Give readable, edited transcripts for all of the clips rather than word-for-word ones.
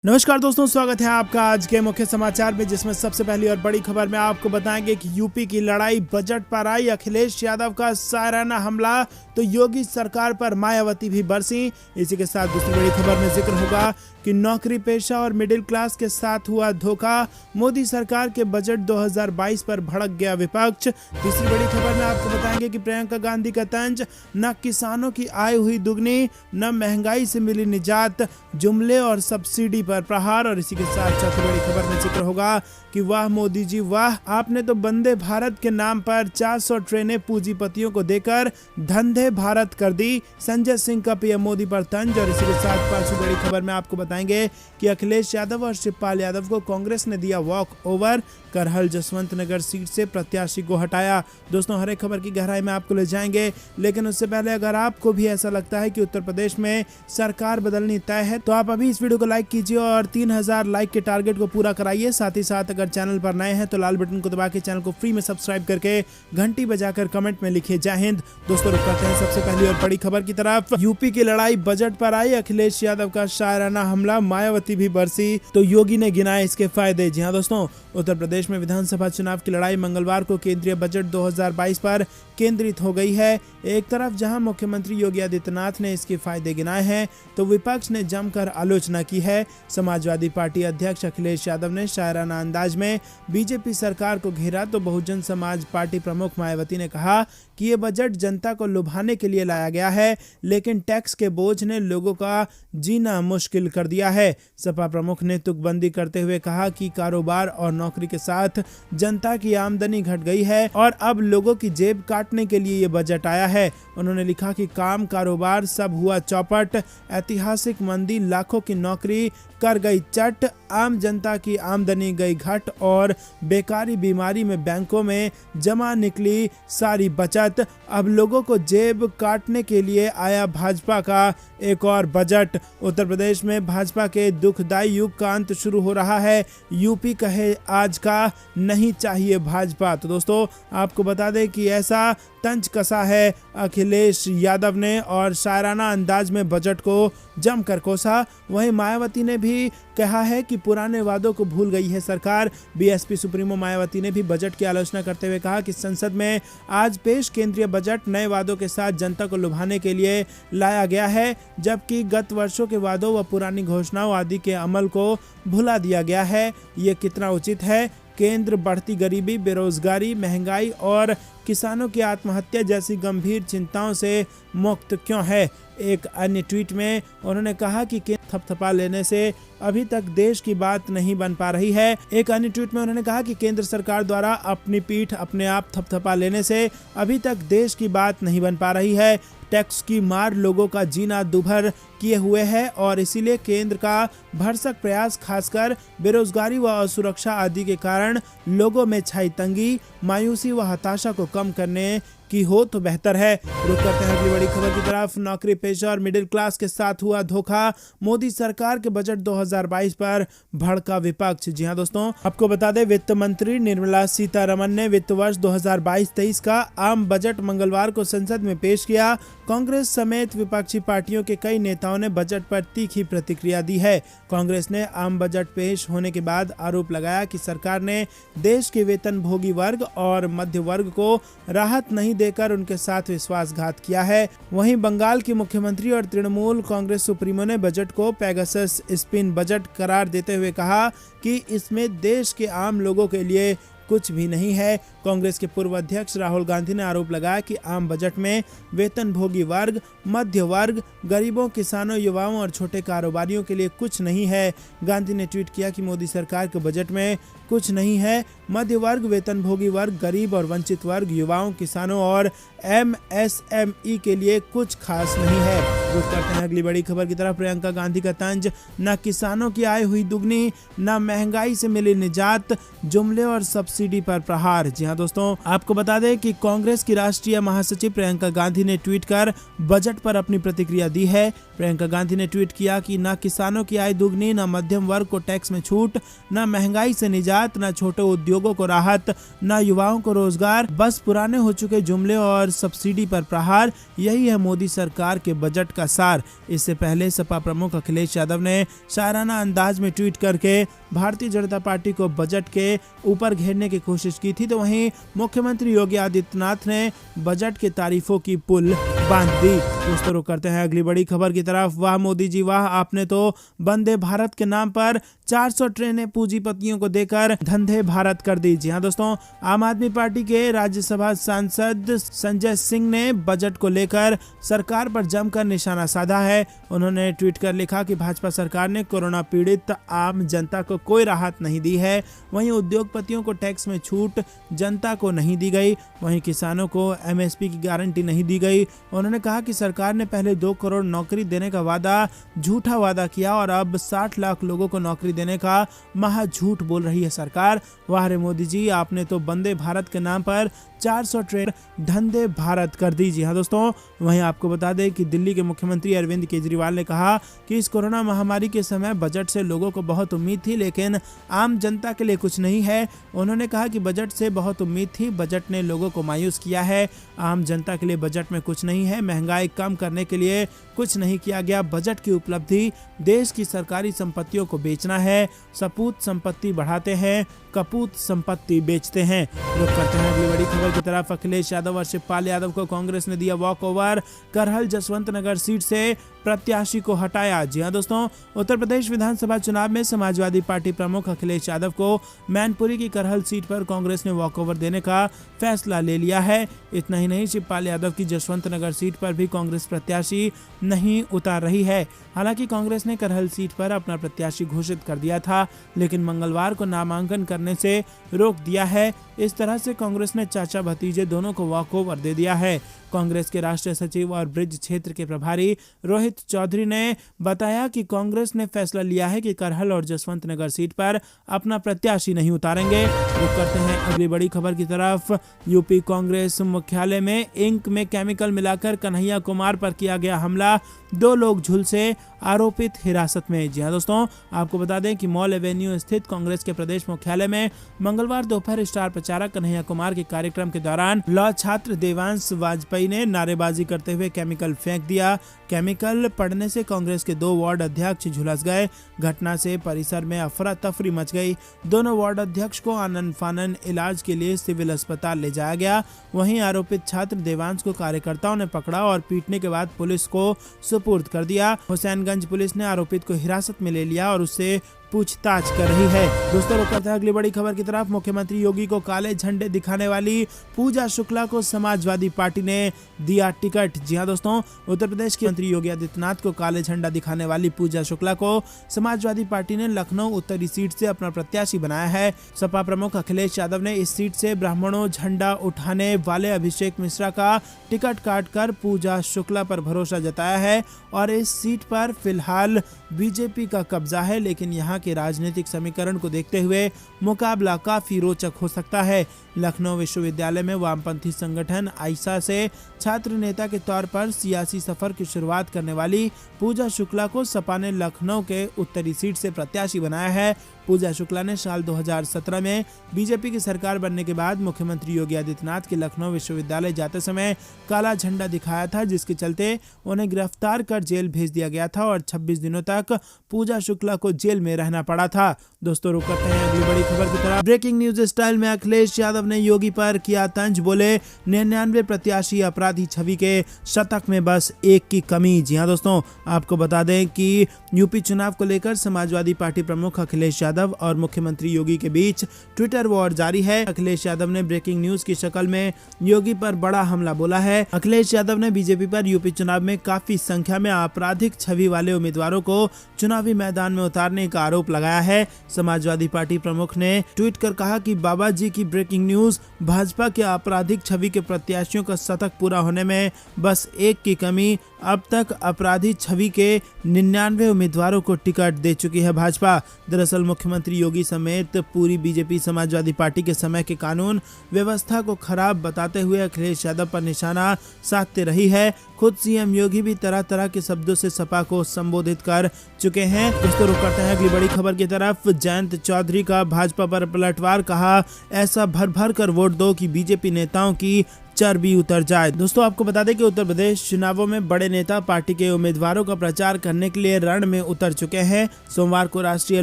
नमस्कार दोस्तों, स्वागत है आपका आज के मुख्य समाचार में, जिसमें सबसे पहली और बड़ी खबर में आपको बताएंगे कि यूपी की लड़ाई बजट पर आई। अखिलेश यादव का सायराना हमला तो योगी सरकार पर मायावती भी बरसी। इसी के साथ दूसरी बड़ी खबर में जिक्र होगा कि नौकरी पेशा और मिडिल क्लास के साथ हुआ धोखा। मोदी सरकार के बजट 2022 पर भड़क गया विपक्ष। तीसरी बड़ी खबर में आपको बताएंगे कि प्रियंका गांधी का तंज, न किसानों की आय हुई दुगनी, न महंगाई से मिली निजात, जुमले और सब्सिडी पर प्रहार। और इसी के साथ चौथी बड़ी खबर में जिक्र होगा कि वाह मोदी जी वाह, आपने तो वंदे भारत के नाम पर 400 ट्रेनें पूंजीपतियों को देकर धंधे भारत कर दी। संजय सिंह का पीएम मोदी पर तंज। और इसी के साथ पांचवी बड़ी खबर में आपको बताएंगे कि अखिलेश यादव और शिवपाल यादव को कांग्रेस ने दिया वॉक ओवर, करहल जसवंत नगर सीट से प्रत्याशी को हटाया। दोस्तों, हर एक खबर की गहराई में आपको ले जाएंगे, लेकिन उससे पहले अगर आपको भी ऐसा लगता है कि उत्तर प्रदेश में सरकार बदलनी तय है तो आप अभी इस वीडियो को लाइक कीजिए और 3000 लाइक के टारगेट को पूरा कराइए। साथ ही साथ अगर चैनल पर नए हैं तो लाल बटन को दबा के चैनल को फ्री में सब्सक्राइब करके घंटी बजाकर कमेंट में लिखिए जय हिंद। दोस्तों, रुक करते हैं सबसे पहली और बड़ी खबर की तरफ। यूपी की लड़ाई बजट पर आई। अखिलेश यादव का शायराना हमला, मायावती भी बरसी तो योगी ने गिनाए इसके फायदे। जी हाँ दोस्तों, उत्तर प्रदेश में विधानसभा चुनाव की लड़ाई मंगलवार को केंद्रीय बजट 2022 पर केंद्रित हो गई है। एक तरफ जहां मुख्यमंत्री योगी आदित्यनाथ ने इसके फायदे गिनाए हैं तो विपक्ष ने जमकर आलोचना की है। समाजवादी पार्टी अध्यक्ष अखिलेश यादव ने शायराना अंदाज में बीजेपी सरकार को घेरा तो बहुजन समाज पार्टी प्रमुख मायावती ने कहा कि ये बजट जनता को लुभाने के लिए लाया गया है, लेकिन टैक्स के बोझ ने लोगों का जीना मुश्किल कर दिया है। सपा प्रमुख ने तुकबंदी करते हुए कहा कि कारोबार और नौकरी के साथ जनता की आमदनी घट गई है और अब लोगों की जेब काटने के लिए ये बजट आया है। उन्होंने लिखा कि काम कारोबार सब हुआ चौपट, ऐतिहासिक मंदी लाखों की नौकरी कर गई चट, आम जनता की आमदनी गई घट और बेकारी बीमारी में बैंकों में जमा निकली सारी बचत। अब लोगों को जेब काटने के लिए आया भाजपा का एक और बजट। उत्तर प्रदेश में भाजपा के दुखदायी युग का अंत शुरू हो रहा है। यूपी कहे आज का नहीं चाहिए भाजपा। तो दोस्तों, आपको बता दें कि ऐसा तंज कसा है अखिलेश यादव ने और शायराना अंदाज में बजट को जमकर कोसा। वहीं मायावती ने भी कहा है कि पुराने वादों को भूल गई है सरकार। बीएसपी सुप्रीमो मायावती ने भी बजट की आलोचना करते हुए कहा कि संसद में आज पेश केंद्रीय बजट नए वादों के साथ जनता को लुभाने के लिए लाया गया है, जबकि गत वर्षों के वादों व पुरानी घोषणाओं आदि के अमल को भुला दिया गया है। ये कितना उचित है? केंद्र बढ़ती गरीबी, बेरोजगारी, महंगाई और किसानों की आत्महत्या जैसी गंभीर चिंताओं से मुक्त क्यों है? एक अन्य ट्वीट में उन्होंने कहा कि थपथपा लेने से अभी तक देश की बात नहीं बन पा रही है। एक अन्य ट्वीट में उन्होंने कहा कि केंद्र सरकार द्वारा अपनी पीठ अपने आप थपथपा लेने से अभी तक देश की बात नहीं बन पा रही है। टैक्स की मार लोगों का जीना दुभर किए हुए है और इसीलिए केंद्र का भरसक प्रयास खासकर बेरोजगारी व असुरक्षा आदि के कारण लोगों में छाई तंगी, मायूसी व हताशा को कम करने की हो तो बेहतर है। रुक करते हैं अगली बड़ी खबर की तरफ। नौकरी पेशा और मिडिल क्लास के साथ हुआ धोखा, मोदी सरकार के बजट 2022 पर भड़का विपक्ष। जी हां दोस्तों, आपको बता दें वित्त मंत्री निर्मला सीतारमण ने वित्त वर्ष 2022-23 का आम बजट मंगलवार को संसद में पेश किया। कांग्रेस समेत विपक्षी पार्टियों के कई नेताओं ने बजट पर तीखी प्रतिक्रिया दी है। कांग्रेस ने आम बजट पेश होने के बाद आरोप लगाया कि सरकार ने देश के वेतनभोगी वर्ग और मध्य वर्ग को राहत नहीं देकर उनके साथ विश्वासघात किया है। वहीं बंगाल की मुख्यमंत्री और तृणमूल कांग्रेस सुप्रीमो ने बजट को पेगासस स्पिन बजट करार देते हुए कहा कि इसमें देश के आम लोगों के लिए कुछ भी नहीं है। कांग्रेस के पूर्व अध्यक्ष राहुल गांधी ने आरोप लगाया कि आम बजट में वेतनभोगी वर्ग, मध्य वर्ग, गरीबों, किसानों, युवाओं और छोटे कारोबारियों के लिए कुछ नहीं है। गांधी ने ट्वीट किया कि मोदी सरकार के बजट में कुछ नहीं है। मध्य वर्ग, वेतनभोगी वर्ग, गरीब और वंचित वर्ग, युवाओं, किसानों और एमएसएमई के लिए कुछ खास नहीं है। रुक करते हैं अगली बड़ी खबर की तरफ। प्रियंका गांधी का तंज, न किसानों की आय हुई दुगनी, न महंगाई से मिली निजात, जुमले और सब्सिडी पर प्रहार। जी हाँ दोस्तों, आपको बता दें कि कांग्रेस की राष्ट्रीय महासचिव प्रियंका गांधी ने ट्वीट कर बजट पर अपनी प्रतिक्रिया दी है। प्रियंका गांधी ने ट्वीट किया कि न किसानों की आय दुगनी, न मध्यम वर्ग को टैक्स में छूट, न महंगाई से निजात, न छोटे उद्योगों को राहत, न युवाओं को रोजगार, बस पुराने हो चुके जुमले और सब्सिडी पर प्रहार। यही है मोदी सरकार के बजट का सार। इससे पहले सपा प्रमुख अखिलेश यादव ने शायराना अंदाज में ट्वीट करके भारतीय जनता पार्टी को बजट के ऊपर घेरने की कोशिश की थी, तो वहीं मुख्यमंत्री योगी आदित्यनाथ ने बजट के तारीफों की पुल बांध दी। दोस्तों, रुक करते हैं अगली बड़ी खबर की तरफ। वाह मोदी जी वाह, आपने तो वंदे भारत के नाम पर 400 ट्रेनें पूंजीपतियों को देकर धंधे भारत कर दी। जी हाँ दोस्तों, आम आदमी पार्टी के राज्यसभा सांसद संजय सिंह ने बजट को लेकर सरकार पर जमकर निशाना साधा है। उन्होंने ट्वीट कर लिखा कि भाजपा सरकार ने कोरोना पीड़ित आम जनता को कोई राहत नहीं दी है। वहीं उद्योगपतियों को टैक्स में छूट जनता को नहीं दी गई, वहीं किसानों को एमएसपी की गारंटी नहीं दी गई। उन्होंने कहा कि सरकार ने पहले 2 करोड़ नौकरी देने का झूठा वादा किया और अब 60 लाख लोगों को नौकरी देने का महा झूठ बोल रही है सरकार। वाह रे मोदी जी, आपने तो वंदे भारत के नाम पर 400 ट्रेन धंधे भारत कर दी। जी हाँ दोस्तों, वहीं आपको बता दें कि दिल्ली के मुख्यमंत्री अरविंद केजरीवाल ने कहा कि इस कोरोना महामारी के समय बजट से लोगों को बहुत उम्मीद थी, लेकिन आम जनता के लिए कुछ नहीं है। उन्होंने कहा कि बजट से बहुत उम्मीद थी, बजट ने लोगों को मायूस किया है। आम जनता के लिए बजट में कुछ नहीं है, महंगाई कम करने के लिए कुछ नहीं किया गया। बजट की उपलब्धि देश की सरकारी संपत्तियों को बेचना है। सपूत संपत्ति बढ़ाते हैं, कपूत संपत्ति बेचते हैं। रुक करते हैं अगली बड़ी खबर की तरफ। अखिलेश यादव और शिवपाल यादव को कांग्रेस ने दिया वॉक ओवर, करहल जसवंत नगर सीट से प्रत्याशी को हटाया। जी हाँ दोस्तों, उत्तर प्रदेश विधानसभा चुनाव में समाजवादी पार्टी प्रमुख अखिलेश यादव को मैनपुरी की करहल सीट पर कांग्रेस ने वॉक ओवर देने का फैसला ले लिया है। इतना ही नहीं, शिवपाल यादव की जसवंत नगर सीट पर भी कांग्रेस प्रत्याशी नहीं उतार रही है। हालांकि कांग्रेस ने करहल सीट पर अपना प्रत्याशी घोषित कर दिया था, लेकिन मंगलवार को नामांकन करने से रोक दिया है। इस तरह से कांग्रेस ने चाचा भतीजे दोनों को वॉक ओवर दे दिया है। कांग्रेस के राष्ट्रीय सचिव और ब्रिज क्षेत्र के प्रभारी रोहित चौधरी ने बताया कि कांग्रेस ने फैसला लिया है कि करहल और जसवंत नगर सीट पर अपना प्रत्याशी नहीं उतारेंगे। रुक करते हैं अगली बड़ी खबर की तरफ। यूपी कांग्रेस मुख्यालय में इंक में केमिकल मिलाकर कन्हैया कुमार पर किया गया हमला, 2 लोग झुलसे, आरोपित हिरासत में। जी हाँ दोस्तों, आपको बता दें कि मॉल एवेन्यू स्थित कांग्रेस के प्रदेश मुख्यालय में मंगलवार दोपहर स्टार प्रचारक कन्हैया कुमार के कार्यक्रम के दौरान लॉ छात्र देवांश वाजपेयी ने नारेबाजी करते हुए केमिकल फेंक दिया। केमिकल पड़ने से कांग्रेस के 2 वार्ड अध्यक्ष झुलस गए। घटना से परिसर में अफरा तफरी मच गई। दोनों वार्ड अध्यक्ष को आनन फानन इलाज के लिए सिविल अस्पताल ले जाया गया। वहीं आरोपित छात्र देवांश को कार्यकर्ताओं ने पकड़ा और पीटने के बाद पुलिस को सुपुर्द कर दिया। हुसैनगंज पुलिस ने आरोपित को हिरासत में ले लिया और उससे पूछताछ कर रही है। दोस्तों, रुक करते हैं अगली बड़ी खबर की तरफ। मुख्यमंत्री योगी को काले झंडे दिखाने वाली पूजा शुक्ला को समाजवादी पार्टी ने दिया टिकट। जी हाँ दोस्तों, उत्तर प्रदेश के मंत्री योगी आदित्यनाथ को काले झंडा दिखाने वाली पूजा शुक्ला को समाजवादी पार्टी ने लखनऊ उत्तरी सीट से अपना प्रत्याशी बनाया है। सपा प्रमुख अखिलेश यादव ने इस सीट से ब्राह्मणों झंडा उठाने वाले अभिषेक मिश्रा का टिकट काटकर पूजा शुक्ला पर भरोसा जताया है और इस सीट पर फिलहाल बीजेपी का कब्जा है, लेकिन यहाँ के राजनीतिक समीकरण को देखते हुए मुकाबला काफी रोचक हो सकता है। लखनऊ विश्वविद्यालय में वामपंथी संगठन आइसा से छात्र नेता के तौर पर सियासी सफर की शुरुआत करने वाली पूजा शुक्ला को सपा ने लखनऊ के उत्तरी सीट से प्रत्याशी बनाया है। पूजा शुक्ला ने साल 2017 में बीजेपी की सरकार बनने के बाद मुख्यमंत्री योगी आदित्यनाथ के लखनऊ विश्वविद्यालय जाते समय काला झंडा दिखाया था, जिसके चलते उन्हें गिरफ्तार कर जेल भेज दिया गया था और 26 दिनों तक पूजा शुक्ला को जेल में रहना पड़ा था। दोस्तों, रुक करते हैं अगली बड़ी खबर की तरफ। ब्रेकिंग न्यूज स्टाइल में अखिलेश यादव ने योगी पर किया तंज, बोले 99 प्रत्याशी अपराधी छवि के शतक में बस 1 की कमी। जी हाँ दोस्तों, आपको बता दें कि यूपी चुनाव को लेकर समाजवादी पार्टी प्रमुख अखिलेश यादव और मुख्यमंत्री योगी के बीच ट्विटर वॉर जारी है। अखिलेश यादव ने ब्रेकिंग न्यूज की शक्ल में योगी पर बड़ा हमला बोला है। अखिलेश यादव ने बीजेपी पर यूपी चुनाव में काफी संख्या में आपराधिक छवि वाले उम्मीदवारों को चुनावी मैदान में उतारने का आरोप आरोप लगाया है। समाजवादी पार्टी प्रमुख ने ट्वीट कर कहा कि बाबा जी की ब्रेकिंग न्यूज, भाजपा के आपराधिक छवि के प्रत्याशियों का शतक पूरा होने में बस एक की कमी। अब तक अपराधी छवि के 99 उम्मीदवारों को टिकट दे चुकी है भाजपा। दरअसल मुख्यमंत्री योगी समेत पूरी बीजेपी समाजवादी पार्टी के समय के कानून व्यवस्था को खराब बताते हुए अखिलेश यादव पर निशाना साधते रही है। खुद सीएम योगी भी तरह तरह के शब्दों से सपा को संबोधित कर चुके हैं। दोस्तों रुक करते हैं अगली बड़ी खबर की तरफ। जयंत चौधरी का भाजपा पर पलटवार, कहा ऐसा भर भर कर वोट दो कि बीजेपी नेताओं की चर्बी उतर जाए। दोस्तों आपको बता दें कि उत्तर प्रदेश चुनावों में बड़े नेता पार्टी के उम्मीदवारों का प्रचार करने के लिए रण में उतर चुके हैं। सोमवार को राष्ट्रीय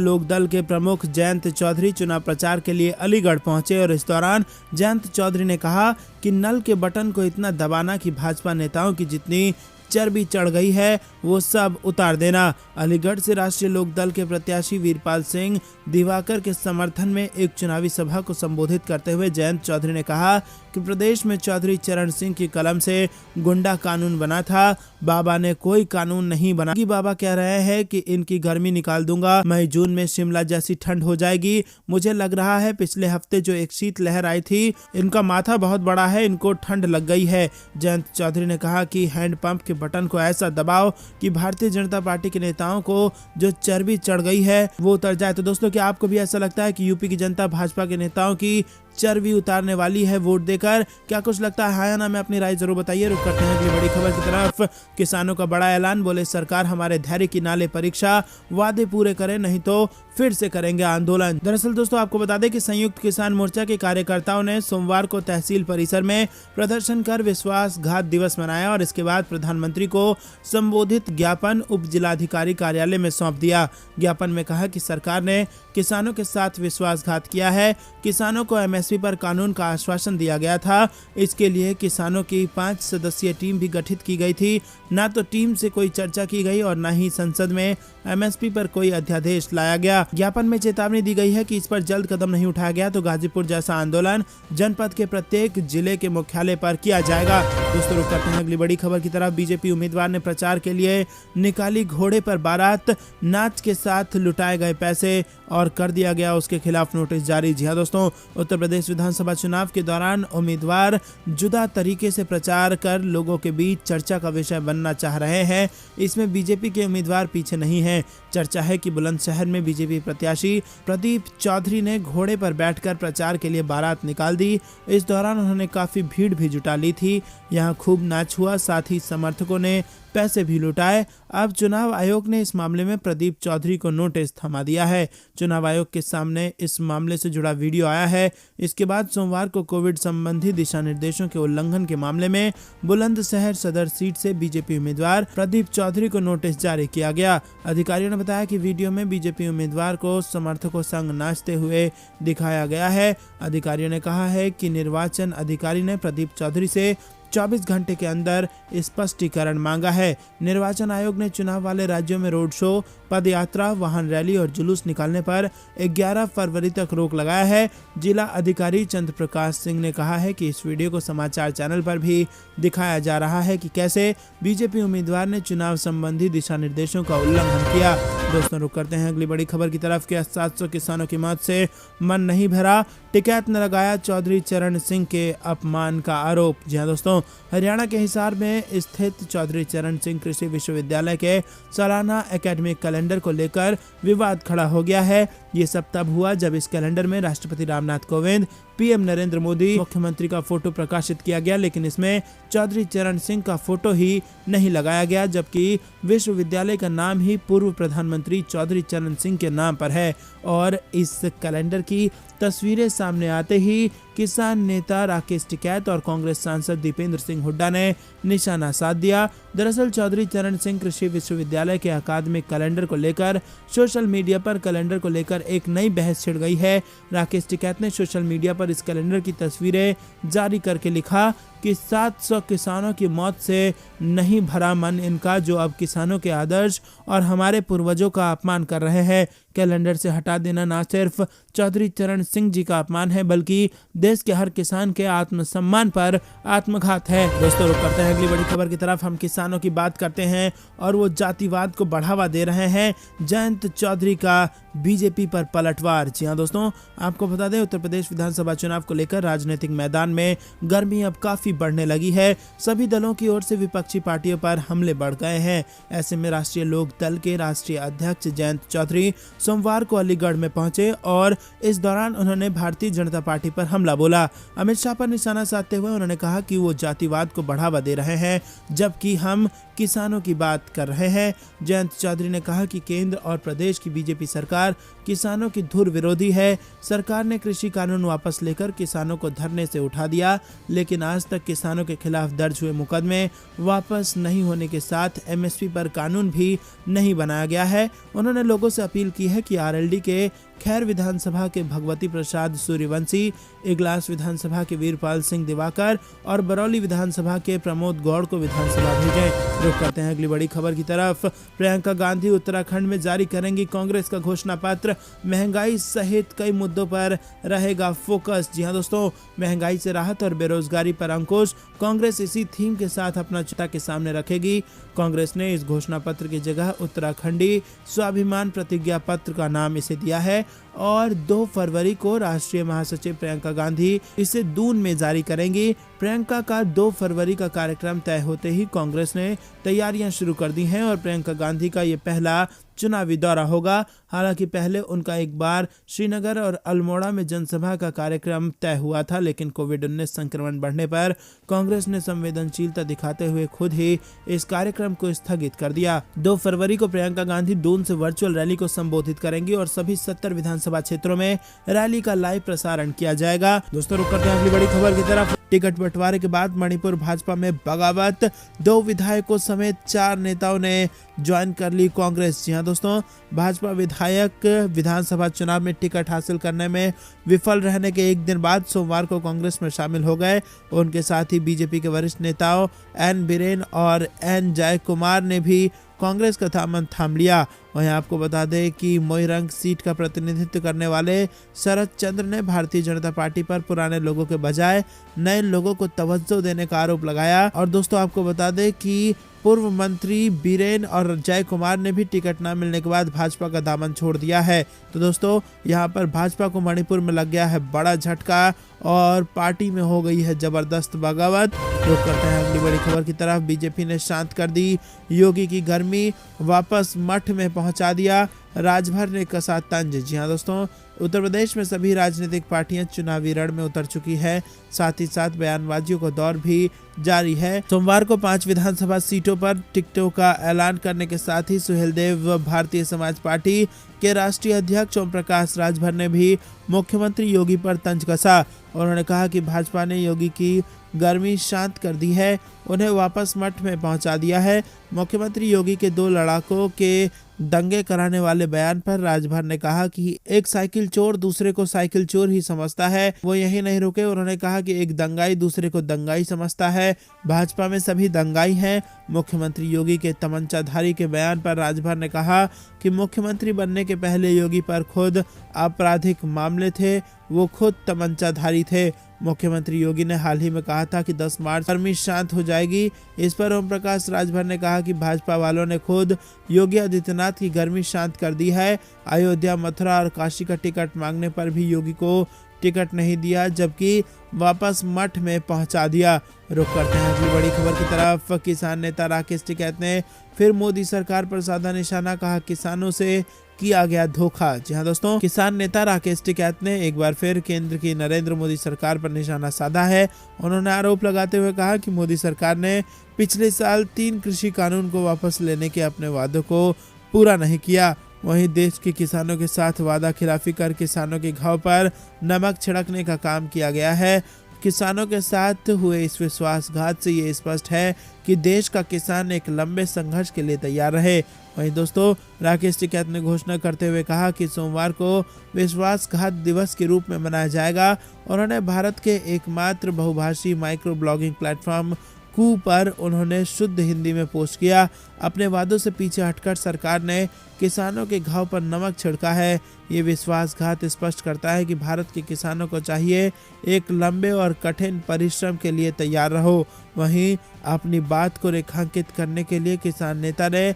लोकदल के प्रमुख जयंत चौधरी चुनाव प्रचार के लिए अलीगढ़ पहुंचे और इस दौरान जयंत चौधरी ने कहा कि नल के बटन को इतना दबाना कि भाजपा नेताओं की जितनी चर्बी चढ़ गई है वो सब उतार देना। अलीगढ़ से राष्ट्रीय लोकदल के प्रत्याशी वीरपाल सिंह दिवाकर के समर्थन में एक चुनावी सभा को संबोधित करते हुए जयंत चौधरी ने कहा कि प्रदेश में चौधरी चरण सिंह की कलम से गुंडा कानून बना था, बाबा ने कोई कानून नहीं बना। बाबा कह रहे हैं कि इनकी गर्मी निकाल दूंगा, मई जून में शिमला जैसी ठंड हो जाएगी। मुझे लग रहा है पिछले हफ्ते जो एक शीत लहर आई थी, इनका माथा बहुत बड़ा है, इनको ठंड लग गई है। जयंत चौधरी ने कहा कि हैंडपंप के बटन को ऐसा दबाओ कि भारतीय जनता पार्टी के नेताओं को जो चर्बी चढ़ गई है वो उतर जाए। तो दोस्तों क्या आपको भी ऐसा लगता है कि यूपी की जनता भाजपा के नेताओं की चर्बी उतारने वाली है वोट देकर? क्या कुछ लगता है? हाँ या ना में अपनी राय जरूर बताइए। रुक करते हैं अगली बड़ी खबर की तरफ। किसानों का बड़ा ऐलान, बोले सरकार हमारे धैर्य की नाले परीक्षा, वादे पूरे करे नहीं तो फिर से करेंगे आंदोलन। दरअसल दोस्तों आपको बता दें कि संयुक्त किसान मोर्चा के कार्यकर्ताओं ने सोमवार को तहसील परिसर में प्रदर्शन कर विश्वासघात दिवस मनाया और इसके बाद प्रधानमंत्री को संबोधित ज्ञापन उप जिलाधिकारी कार्यालय में सौंप दिया। ज्ञापन में कहा कि सरकार ने किसानों के साथ विश्वासघात किया है। किसानों को एमएसपी पर कानून का आश्वासन दिया गया था, इसके लिए किसानों की 5 सदस्यीय टीम भी गठित की गई थी। ना तो टीम से कोई चर्चा की गई और न ही संसद में एमएसपी पर कोई अध्यादेश लाया गया। ज्ञापन में चेतावनी दी गई है कि इस पर जल्द कदम नहीं उठाया गया तो गाजीपुर जैसा आंदोलन जनपद के प्रत्येक जिले के मुख्यालय पर किया जाएगा। दोस्तों रुक करते हैं अगली बड़ी खबर की तरफ। बीजेपी उम्मीदवार ने प्रचार के लिए निकाली घोड़े पर बारात, नाच के साथ लुटाए गए पैसे और कर दिया गया उसके खिलाफ नोटिस जारी। जी हाँ दोस्तों, उत्तर प्रदेश विधानसभा चुनाव के दौरान उम्मीदवार जुदा तरीके से प्रचार कर लोगों के बीच चर्चा का विषय बनना चाह रहे हैं। इसमें बीजेपी के उम्मीदवार पीछे नहीं हैं। चर्चा है कि बुलंदशहर में बीजेपी प्रत्याशी प्रदीप चौधरी ने घोड़े पर बैठकर प्रचार के लिए बारात निकाल दी। इस दौरान उन्होंने काफी भीड़ भी जुटा ली थी। यहाँ खूब नाच हुआ, साथ ही समर्थकों ने पैसे भी लुटाए। अब चुनाव आयोग ने इस मामले में प्रदीप चौधरी को नोटिस थमा दिया है। चुनाव आयोग के सामने इस मामले से जुड़ा वीडियो आया है। इसके बाद सोमवार को कोविड संबंधी दिशा निर्देशों के उल्लंघन के मामले में बुलंदशहर सदर सीट से बीजेपी उम्मीदवार प्रदीप चौधरी को नोटिस जारी किया गया। अधिकारियों ने बताया कि वीडियो में बीजेपी उम्मीदवार को समर्थकों संग नाचते हुए दिखाया गया है। अधिकारियों ने कहा है कि निर्वाचन अधिकारी ने प्रदीप चौधरी से 24 घंटे के अंदर स्पष्टीकरण मांगा है। निर्वाचन आयोग ने चुनाव वाले राज्यों में रोड शो, पद यात्रा, वाहन रैली और जुलूस निकालने पर 11 फरवरी तक रोक लगाया है। जिला अधिकारी चंद्र प्रकाश सिंह ने कहा है कि इस वीडियो को समाचार चैनल पर भी दिखाया जा रहा है कि कैसे बीजेपी उम्मीदवार ने चुनाव संबंधी दिशा निर्देशों का उल्लंघन किया। दोस्तों रुक करते हैं अगली बड़ी खबर की तरफ। के 700 किसानों की मौत से मन नहीं भरा, टिकैत ने लगाया चौधरी चरण सिंह के अपमान का आरोप। जी हाँ दोस्तों, हरियाणा के हिसार में स्थित चौधरी चरण सिंह कृषि विश्वविद्यालय के सालाना एकेडमिक कैलेंडर को लेकर विवाद खड़ा हो गया है। ये सब तब हुआ जब इस कैलेंडर में राष्ट्रपति रामनाथ कोविंद, पीएम नरेंद्र मोदी, मुख्यमंत्री का फोटो प्रकाशित किया गया, लेकिन इसमें चौधरी चरण सिंह का फोटो ही नहीं लगाया गया, जबकि विश्वविद्यालय का नाम ही पूर्व प्रधानमंत्री चौधरी चरण सिंह के नाम पर है। और इस कैलेंडर की तस्वीरें सामने आते ही किसान नेता राकेश टिकैत और कांग्रेस सांसद दीपेंद्र सिंह हुड्डा ने निशाना साध दिया। दरअसल चौधरी चरण सिंह कृषि विश्वविद्यालय के अकादमिक कैलेंडर को लेकर सोशल मीडिया पर कैलेंडर को लेकर एक नई बहस छिड़ गई है। राकेश टिकैत ने सोशल मीडिया पर इस कैलेंडर की तस्वीरें जारी करके लिखा कि 700 किसानों की मौत से नहीं भरा मन इनका, जो अब किसानों के आदर्श और हमारे पूर्वजों का अपमान कर रहे हैं। कैलेंडर से हटा देना न सिर्फ चौधरी चरण सिंह जी का अपमान है, बल्कि देश के हर किसान के आत्मसम्मान पर आत्मघात है। दोस्तों, रुक करते हैं अगली बड़ी खबर की तरफ। हम किसानों की बात करते हैं और वो जातिवाद को बढ़ावा दे रहे हैं। जयंत चौधरी का बीजेपी पर पलटवार। जी हाँ दोस्तों, आपको बता दें, उत्तर प्रदेश विधानसभा चुनाव को लेकर राजनीतिक मैदान में गर्मी अब काफी बढ़ने लगी है। सभी दलों की ओर से विपक्षी पार्टियों पर हमले बढ़ गए हैं। ऐसे में राष्ट्रीय लोक दल के राष्ट्रीय अध्यक्ष जयंत चौधरी सोमवार को अलीगढ़ में पहुंचे और इस दौरान उन्होंने भारतीय जनता पार्टी पर हमला बोला। अमित शाह पर निशाना साधते हुए उन्होंने कहा कि वो जातिवाद को बढ़ावा दे रहे हैं, जबकि हम किसानों की बात कर रहे हैं। जयंत चौधरी ने कहा कि केंद्र और प्रदेश की बीजेपी सरकार किसानों की धुर विरोधी है। सरकार ने कृषि कानून वापस लेकर किसानों को धरने से उठा दिया, लेकिन आज तक किसानों के खिलाफ दर्ज हुए मुकदमे वापस नहीं होने के साथ एमएसपी पर कानून भी नहीं बनाया गया है। उन्होंने लोगों से अपील की है कि आरएलडी के खैर विधानसभा के भगवती प्रसाद सूर्यवंशी, इगलास विधानसभा के वीरपाल सिंह दिवाकर और बरौली विधानसभा के प्रमोद गौड़ को विधानसभा भेजें। रुक करते हैं अगली बड़ी खबर की तरफ। प्रियंका गांधी उत्तराखंड में जारी करेंगी कांग्रेस का घोषणा पत्र। महंगाई सहित कई मुद्दों पर रहेगा फोकस। जी हां दोस्तों, महंगाई से राहत और बेरोजगारी पर अंकुश, कांग्रेस इसी थीम के साथ अपना चिता के सामने रखेगी। कांग्रेस ने इस घोषणा पत्र की जगह उत्तराखंडी स्वाभिमान प्रतिज्ञा पत्र का नाम इसे दिया है और 2 फरवरी को राष्ट्रीय महासचिव प्रियंका गांधी इसे दून में जारी करेंगी। प्रियंका का 2 फरवरी का कार्यक्रम तय होते ही कांग्रेस ने तैयारियां शुरू कर दी हैं और प्रियंका गांधी का ये पहला चुनावी दौरा होगा। हालांकि पहले उनका एक बार श्रीनगर और अल्मोड़ा में जनसभा का कार्यक्रम तय हुआ था, लेकिन कोविड-19 संक्रमण बढ़ने पर कांग्रेस ने संवेदनशीलता दिखाते हुए खुद ही इस कार्यक्रम को स्थगित कर दिया। 2 फरवरी को प्रियंका गांधी दून से वर्चुअल रैली को संबोधित करेंगी और सभी 70 विधानसभा क्षेत्रों में रैली का लाइव प्रसारण किया जाएगा। दोस्तों, रुक करते हैं अगली बड़ी खबर की तरफ। टिकट बंटवारे के बाद मणिपुर भाजपा में बगावत, 2 विधायकों समेत 4 नेताओं ने ज्वाइन कर ली कांग्रेस। जी हां दोस्तों, भाजपा विधायक विधानसभा चुनाव में टिकट हासिल करने में विफल रहने के एक दिन बाद सोमवार को कांग्रेस में शामिल हो गए। उनके साथ ही बीजेपी के वरिष्ठ नेताओं एन बीरेन और एन जय कुमार ने भी कांग्रेस का दामन थाम लिया। वहीं आपको बता दें कि मोइरंग सीट का प्रतिनिधित्व करने वाले शरद चंद्र ने भारतीय जनता पार्टी पर पुराने लोगों के बजाय नए लोगों को तवज्जो देने का आरोप लगाया। और दोस्तों, आपको बता दें कि पूर्व मंत्री बीरेन और जय कुमार ने भी टिकट न मिलने के बाद भाजपा का दामन छोड़ दिया है। तो दोस्तों, यहाँ पर भाजपा को मणिपुर में लग गया है बड़ा झटका और पार्टी में हो गई है जबरदस्त बगावत। रुक करते हैं अगली बड़ी खबर की तरफ। बीजेपी ने शांत कर दी योगी की गर्मी, वापस मठ में पहुंचा दिया, राजभर ने कसा तंज। जी हां दोस्तों, उत्तर प्रदेश में सभी राजनीतिक पार्टियां चुनावी रण में उतर चुकी है, साथ ही साथ बयानबाजियों का दौर भी जारी है। सोमवार को 5 विधानसभा सीटों पर टिकटों का ऐलान करने के साथ ही सुहेलदेव भारतीय समाज पार्टी के राष्ट्रीय अध्यक्ष ओम प्रकाश राजभर ने भी मुख्यमंत्री योगी पर तंज कसा। उन्होंने कहा कि भाजपा ने योगी की गर्मी शांत कर दी है, उन्हें वापस मठ में पहुंचा दिया है। मुख्यमंत्री योगी के 2 लड़ाकों के दंगे कराने वाले बयान पर राजभर ने कहा कि एक साइकिल चोर दूसरे को साइकिल चोर ही समझता है। वो यही नहीं रुके, उन्होंने कहा कि एक दंगाई दूसरे को दंगाई समझता है। भाजपा में सभी दंगाई हैं। मुख्यमंत्री योगी के तमंचाधारी के बयान पर राजभर ने कहा कि मुख्यमंत्री बनने के पहले योगी पर खुद आपराधिक मामले थे, वो खुद तमंचाधारी थे। मुख्यमंत्री योगी ने हाल ही में कहा था कि 10 मार्च गर्मी शांत हो जाएगी। इस पर ओम प्रकाश राजभर ने कहा कि भाजपा वालों ने खुद योगी आदित्यनाथ की गर्मी शांत कर दी है। अयोध्या, मथुरा और काशी का टिकट मांगने पर भी योगी को टिकट नहीं दिया, जबकि वापस मठ में पहुंचा दिया। रुक करते हैं अगली बड़ी खबर की तरफ। किसान नेता राकेश टिकैत ने फिर मोदी सरकार पर साधा निशाना, कहा किसानों से किया गया धोखा। जी हां दोस्तों, किसान नेता राकेश टिकैत ने एक बार फिर केंद्र की नरेंद्र मोदी सरकार पर निशाना साधा है। उन्होंने आरोप लगाते हुए कहा कि मोदी सरकार ने पिछले साल 3 कृषि कानून को वापस लेने के अपने वादों को पूरा नहीं किया। वहीं देश के किसानों के साथ वादा खिलाफी कर किसानों के घाव पर नमक छिड़कने का काम किया गया है। किसानों के साथ हुए इस विश्वासघात से ये स्पष्ट है कि देश का किसान एक लंबे संघर्ष के लिए तैयार रहे। वहीं दोस्तों, राकेश टिकैत ने घोषणा करते हुए कहा कि सोमवार को विश्वासघात दिवस के रूप में मनाया जाएगा। उन्होंने भारत के एकमात्र बहुभाषी माइक्रो ब्लॉगिंग प्लेटफॉर्म कू पर उन्होंने शुद्ध हिंदी में पोस्ट किया। अपने वादों से पीछे हटकर सरकार ने किसानों के घाव पर नमक छिड़का है। ये विश्वासघात स्पष्ट करता है कि भारत के किसानों को चाहिए एक लंबे और कठिन परिश्रम के लिए तैयार रहो। वहीं अपनी बात को रेखांकित करने के लिए किसान नेता ने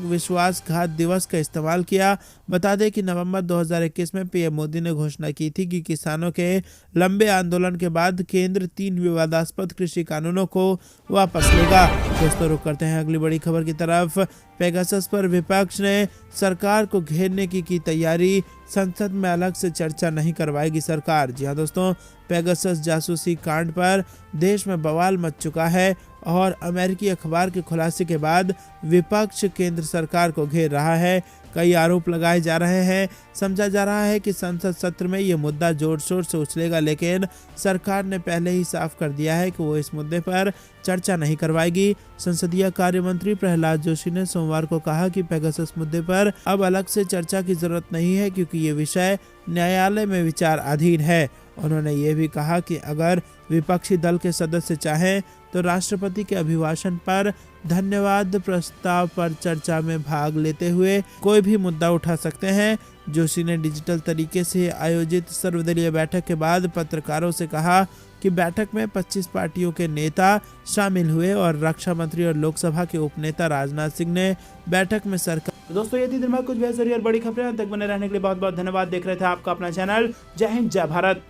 #विश्वासघात दिवस का इस्तेमाल किया। बता दें कि नवंबर 2021 में पीएम मोदी ने घोषणा की थी कि किसानों के लंबे आंदोलन के बाद केंद्र 3 विवादास्पद कृषि कानूनों को वापस लेगा। दोस्तों, रुक करते हैं अगली बड़ी खबर की तरफ। पेगासस पर विपक्ष ने सरकार को घेरने की तैयारी, संसद में अलग से चर्चा नहीं करवाएगी सरकार। जी हाँ दोस्तों, पेगासस जासूसी कांड पर देश में बवाल मच चुका है और अमेरिकी अखबार के खुलासे के बाद विपक्ष केंद्र सरकार को घेर रहा है। कई आरोप लगाए जा रहे हैं। समझा जा रहा है कि संसद सत्र में ये मुद्दा जोर शोर से उछलेगा, लेकिन सरकार ने पहले ही साफ कर दिया है कि वो इस मुद्दे पर चर्चा नहीं करवाएगी। संसदीय कार्य मंत्री प्रहलाद जोशी ने सोमवार को कहा कि पेगासस मुद्दे पर अब अलग से चर्चा की जरूरत नहीं है, क्योंकि ये विषय न्यायालय में विचाराधीन है। उन्होंने ये भी कहा कि अगर विपक्षी दल के सदस्य चाहें तो राष्ट्रपति के अभिभाषण पर धन्यवाद प्रस्ताव पर चर्चा में भाग लेते हुए कोई भी मुद्दा उठा सकते हैं। जोशी ने डिजिटल तरीके से आयोजित सर्वदलीय बैठक के बाद पत्रकारों से कहा कि बैठक में 25 पार्टियों के नेता शामिल हुए और रक्षा मंत्री और लोकसभा के उपनेता राजनाथ सिंह ने बैठक में सरकार। दोस्तों, ये थी दिन भर कुछ बेहतरीन और बड़ी खबरें। तक बने रहने के लिए बहुत बहुत धन्यवाद। देख रहे थे आपका अपना चैनल। जय हिंद, जय भारत।